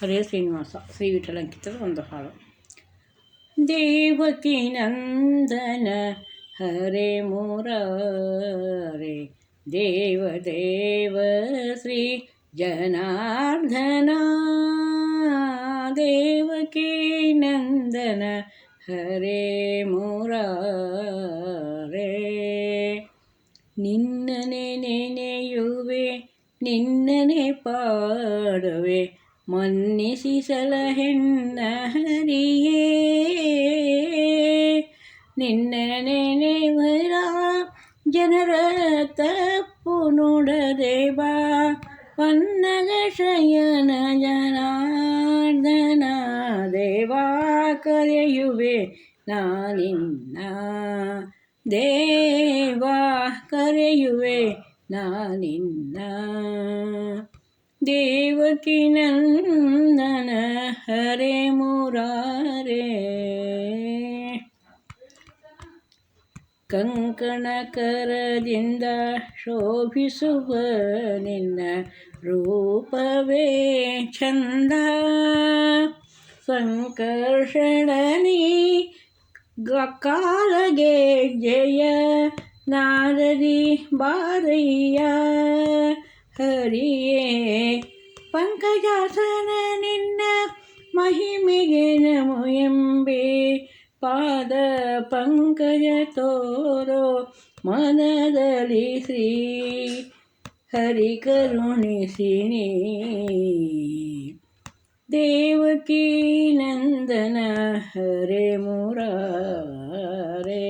ಹರೇ ಶ್ರೀನಿವಾಸ ಶ್ರೀ ವಿಠಲಂಕಿತದ ಒಂದು ಹಾಡು. ದೇವಕಿ ನಂದನ ಹರೇ ಮುರಾರೇ ದೇವ ದೇವ ಶ್ರೀ ಜನಾರ್ದನ. ದೇವಕಿ ನಂದನ ಹರೇ ಮುರಾರೇ ನಿನ್ನನೆ ನೆನೆಯುವೆ ನಿನ್ನನೆ ಪಾಡುವೆ ಮನ್ನಿಸಿ ಸಲಹೆನ್ನ ಹರಿಯೇ. ನಿನ್ನ ನೆನೆವರ ಜನರ ತಪ್ಪು ನೋಡದೆ ಬಾ ಪನ್ನಗ ಶಯನ ಜನಾರ್ದನ. ದೇವಾ ಕರೆಯುವೆ ನಾನಿನ್ನ ದೇವಾ ಕರೆಯುವೆ ನಾನಿನ್ನ. ದೇವಕಿ ನಂದನ ಹರೇ ಮುರಾರೇ ಕಂಕಣ ಕರದಿಂದ ಶೋಭಿಸುವ ನಿನ್ನ ರೂಪವೇ ಚಂದ. ಸಂಕರ್ಷಣನಿ ಕಾಲಗೆ ಜಯ ನಾರದಿ ಬಾರಯ್ಯ ಹರಿಯೇ. ಪಂಕಜಾಸನ ನಿನ್ನ ಮಹಿಮೆಗೆ ನಮೋ ಎಂಬೆ ಪಾದ ಪಂಕಜ ತೋರೋ ಮನದಲ್ಲಿ ಶ್ರೀ ಹರಿ ಕರುಣಿಸಿನಿ. ದೇವಕಿ ನಂದನ ಹರೇ ಮುರಾರೇ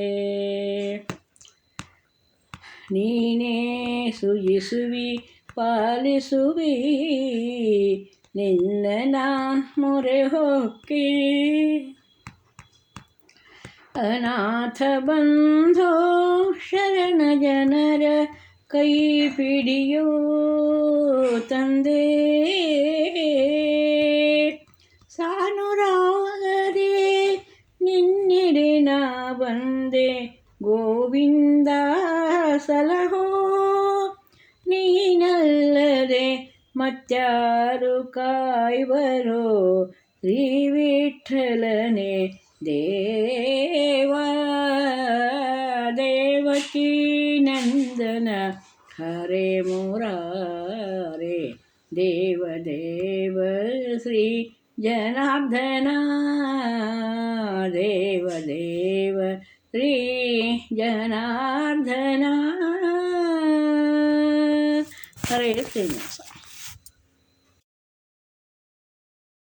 ನೀನೇ ಸುಜಿಸುವಿ ಪಾಲಿಸುವಿ ನಿನ್ನ ನಾ ಮೊರೆ ಹೊಕ್ಕೆ. ಅನಾಥ ಬಂಧೋ ಶರಣ ಜನರ ಕೈ ಪಿಡಿಯೋ ತಂದೆ. ಸಾನುರಾಗದೆ ನಿನ್ನೆಡೆ ನಾ ಬಂದೆ ಗೋವಿಂದ ಸಲಹೋ. ನೀನಲ್ಲದೆ ಮತ್ಯಾರು ಕಾಯ್ವರೋ ಶ್ರೀ ವಿಠಲನೆ ದೇವಾ. ದೇವಕಿ ನಂದನ ಹರೇ ಮುರಾರೇ ದೇವ ದೇವ ಶ್ರೀ ಜನಾರ್ದನ. ದೇವ ದೇವ ಶ್ರೀ ಜನಾರ್ದನ. ಹರೇ ಶ್ರೀನಿವಾಸ.